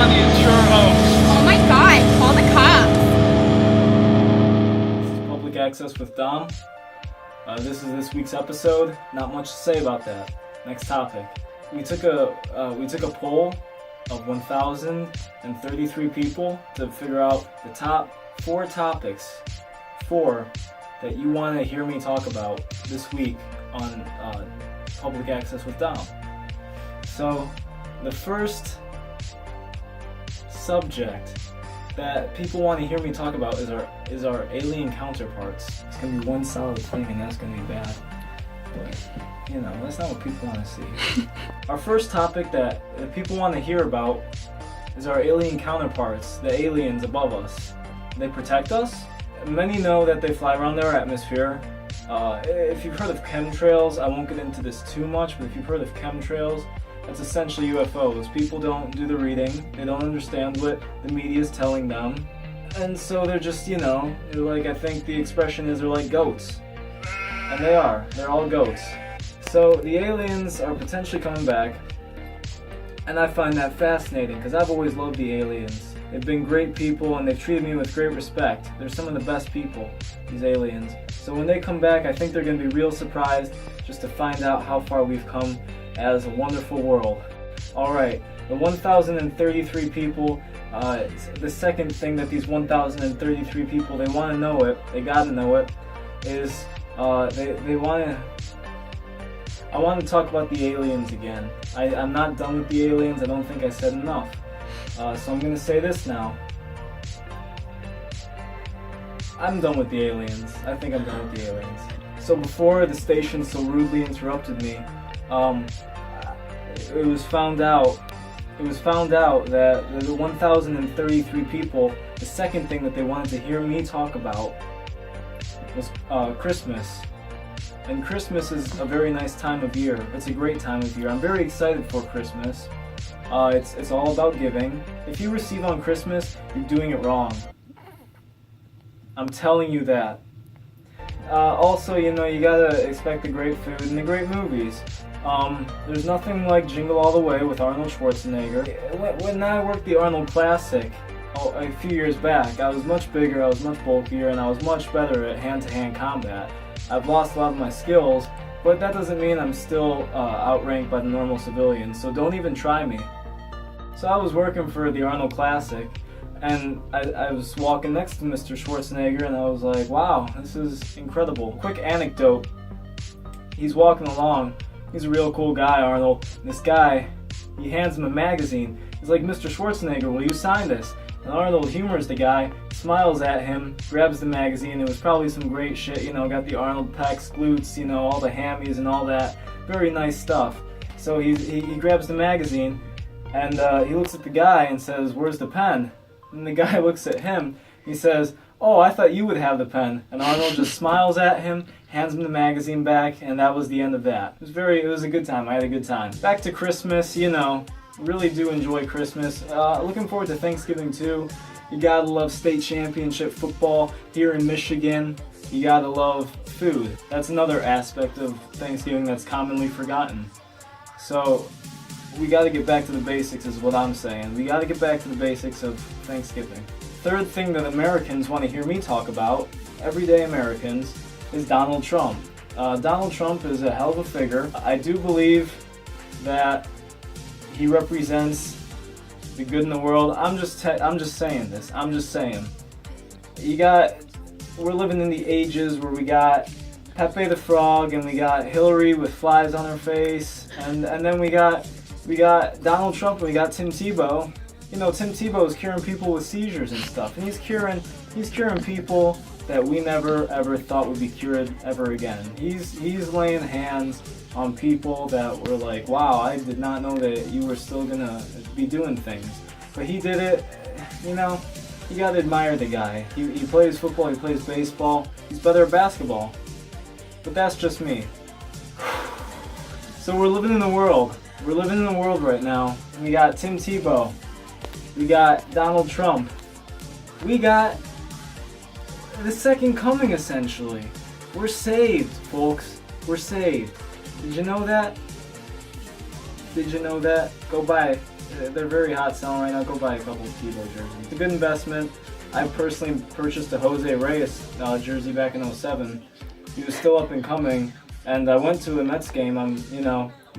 Donnie, it's your host. Oh my god, call the cops. This is Public Access with Dom. This is this week's episode. Not much to say about that. Next topic. We took a poll of 1,033 people to figure out the top 4 topics, that you want to hear me talk about this week on Public Access with Dom. So, the first subject that people want to hear me talk about is our alien counterparts. It's gonna be one solid thing, and that's gonna be bad. But you know, that's not what people want to see. Our first topic that people want to hear about is our alien counterparts, the aliens above us. They protect us. Many know that they fly around their atmosphere. If you've heard of chemtrails, I won't get into this too much, but if you've heard of chemtrails, it's essentially UFOs. People don't do the reading. They don't understand what the media is telling them. And so they're just, like, I think the expression is, they're like goats. And they are. They're all goats. So the aliens are potentially coming back. And I find that fascinating because I've always loved the aliens. They've been great people and they've treated me with great respect. They're some of the best people, these aliens. So when they come back, I think they're going to be real surprised just to find out how far we've come as a wonderful world. Alright, the 1,033 people, the second thing that these 1,033 people, they want to know it, they gotta know it, is they want to... I want to talk about the aliens again. I'm not done with the aliens. I don't think I said enough. So I'm going to say this now. I'm done with the aliens. I think I'm done with the aliens. So before the station so rudely interrupted me, it was found out that the 1,033 people, the second thing that they wanted to hear me talk about was Christmas. And Christmas is a very nice time of year. It's a great time of year. I'm very excited for Christmas. It's all about giving. If you receive on Christmas, you're doing it wrong. I'm telling you that. Also, you gotta expect the great food and the great movies. There's nothing like Jingle All the Way with Arnold Schwarzenegger. When I worked the Arnold Classic a few years back, I was much bigger, I was much bulkier, and I was much better at hand-to-hand combat. I've lost a lot of my skills, but that doesn't mean I'm still outranked by the normal civilians, so don't even try me. So I was working for the Arnold Classic, and I was walking next to Mr. Schwarzenegger, and I was like, wow, this is incredible. Quick anecdote, he's walking along, he's a real cool guy, Arnold, and this guy, he hands him a magazine. He's like, Mr. Schwarzenegger, will you sign this? And Arnold humors the guy, smiles at him, grabs the magazine. It was probably some great shit, got the Arnold pecs, glutes, all the hammies and all that. Very nice stuff. So he grabs the magazine, and he looks at the guy and says, where's the pen? And the guy looks at him, he says, oh, I thought you would have the pen. And Arnold just smiles at him, hands him the magazine back, and that was the end of that. It was a good time. I had a good time. Back to Christmas, really do enjoy Christmas. Looking forward to Thanksgiving too. You gotta love state championship football here in Michigan. You gotta love food. That's another aspect of Thanksgiving that's commonly forgotten. So we gotta get back to the basics is what I'm saying. We gotta get back to the basics of Thanksgiving. Third thing that Americans want to hear me talk about, everyday Americans, is Donald Trump. Donald Trump is a hell of a figure. I do believe that he represents the good in the world. I'm just saying this. I'm just saying. We're living in the ages where we got Pepe the Frog and we got Hillary with flies on her face, and then we got Donald Trump and we got Tim Tebow. Tim Tebow is curing people with seizures and stuff, and he's curing people that we never ever thought would be cured ever again. He's laying hands on people that were like, wow, I did not know that you were still gonna be doing things. But he did it, you gotta admire the guy. He plays football, he plays baseball, he's better at basketball. But that's just me. So we're living in the world right now. We got Tim Tebow, we got Donald Trump, we got the second coming essentially. We're saved, folks. We're saved. Did you know that? Did you know that? Go buy They're very hot selling right now. Go buy a couple of Tebow jerseys. It's a good investment. I personally purchased a Jose Reyes jersey back in '07. He was still up and coming, and I went to a Mets game.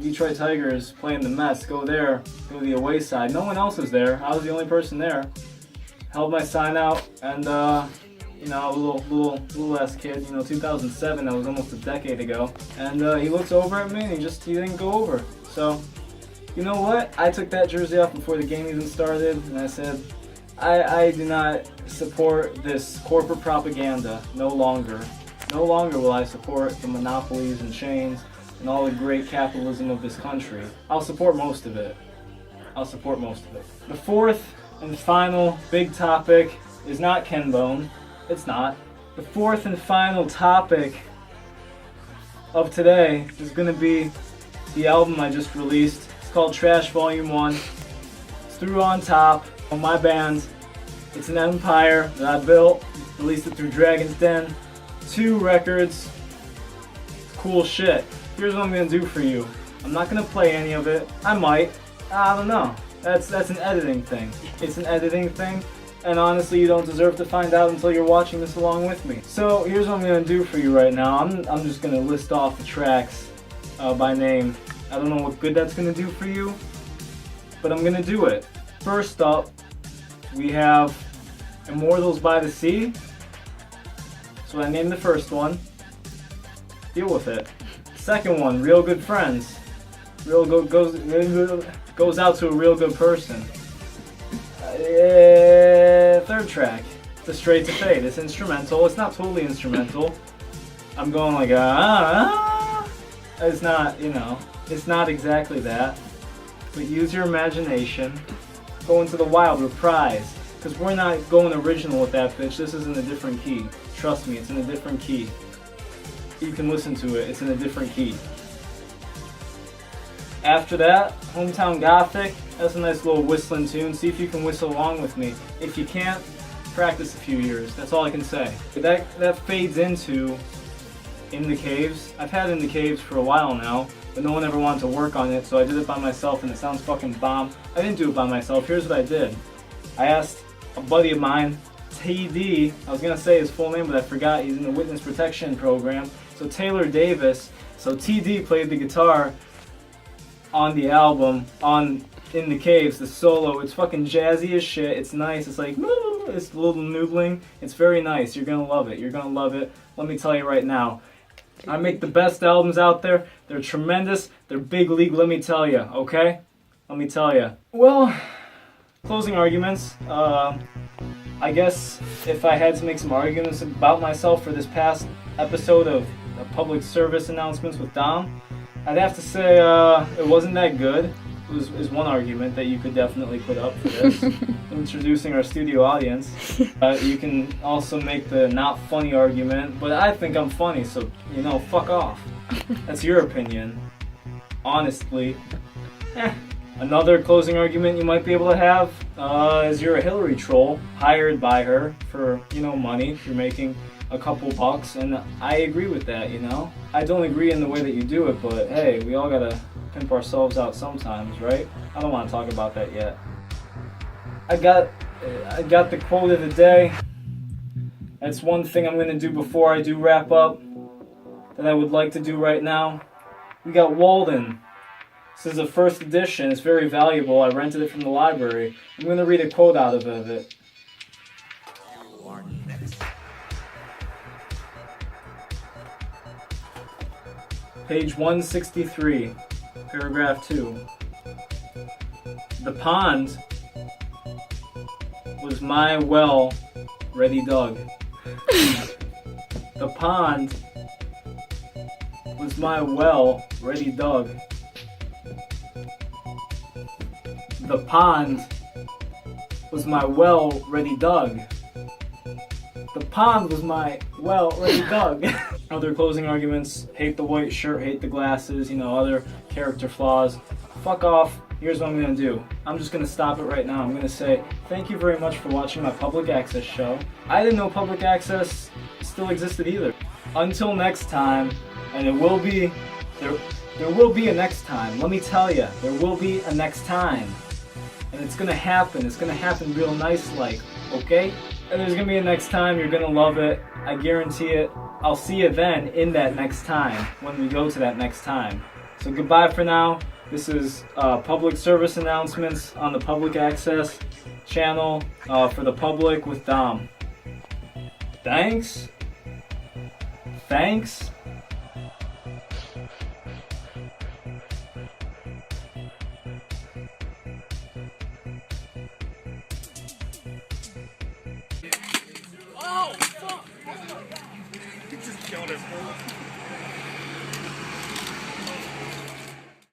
Detroit Tigers playing the Mets. Go there, go to the away side. No one else was there. I was the only person there. Held my sign out, and a little ass kid. 2007. That was almost a decade ago. And he looks over at me, and he didn't go over. So, you know what? I took that jersey off before the game even started, and I said, I do not support this corporate propaganda no longer. No longer will I support the monopolies and chains and all the great capitalism of this country. I'll support most of it. The fourth and final big topic is not Ken Bone. It's not. The fourth and final topic of today is going to be the album I just released. It's called Trash Volume 1. It's through On Top. On my band. It's an empire that I built. Released it through Dragon's Den. 2 records. Cool shit. Here's what I'm gonna do for you. I'm not gonna play any of it. I might. I don't know. That's an editing thing. It's an editing thing. And honestly, you don't deserve to find out until you're watching this along with me. So here's what I'm gonna do for you right now. I'm just gonna list off the tracks by name. I don't know what good that's gonna do for you, but I'm gonna do it. First up, we have Immortals by the Sea. So I named the first one. Deal with it. Second one, Real Good Friends. Goes out to a real good person. Third track, The Straight to Fade. It's instrumental. It's not totally instrumental. I'm going like It's not, it's not exactly that. But use your imagination. Go into the wild, reprise. Because we're not going original with that bitch. This is in a different key. Trust me, it's in a different key. You can listen to it. It's in a different key. After that, Hometown Gothic. That's a nice little whistling tune. See if you can whistle along with me. If you can't, practice a few years. That's all I can say. That fades into In the Caves. I've had In the Caves for a while now, but no one ever wanted to work on it, so I did it by myself, and it sounds fucking bomb. I didn't do it by myself. Here's what I did. I asked a buddy of mine, TD, I was gonna say his full name, but I forgot. He's in the Witness Protection Program. So Taylor Davis. So TD played the guitar on the album, on In the Caves, the solo. It's fucking jazzy as shit. It's nice. It's like, it's a little noodling. It's very nice. You're gonna love it. You're gonna love it. Let me tell you right now. I make the best albums out there. They're tremendous. They're big league, let me tell you, okay? Let me tell you. Well, closing arguments. I guess if I had to make some arguments about myself for this past episode of Public Service Announcements with Dom, I'd have to say it wasn't that good. Is one argument that you could definitely put up for this. Introducing our studio audience. You can also make the not funny argument, but I think I'm funny, so, fuck off. That's your opinion. Honestly. Another closing argument you might be able to have is you're a Hillary troll, hired by her for, money. You're making a couple bucks, and I agree with that, I don't agree in the way that you do it, but hey, we all gotta pimp ourselves out sometimes, right? I don't want to talk about that yet. I got the quote of the day. That's one thing I'm gonna do before I do wrap up that I would like to do right now. We got Walden. This is a first edition. It's very valuable. I rented it from the library. I'm gonna read a quote out of it. Page 163, paragraph 2. The pond was my well ready dug. The pond was my well ready dug. The pond was my well ready dug. The pond was my well ready dug. Other closing arguments: hate the white shirt, hate the glasses, other character flaws. Fuck off. Here's what I'm gonna do. I'm just gonna stop it right now. I'm gonna say thank you very much for watching my public access show. I didn't know public access still existed either. Until next time, and there will be a next time. Let me tell you, there will be a next time. and it's gonna happen. It's gonna happen real nice like, okay? And there's gonna be a next time. You're gonna love it. I guarantee it. I'll see you then in that next time when we go to that next time. So goodbye for now. This is public service announcements on the public access channel for the public with Dom. Thanks. Thanks. Oh!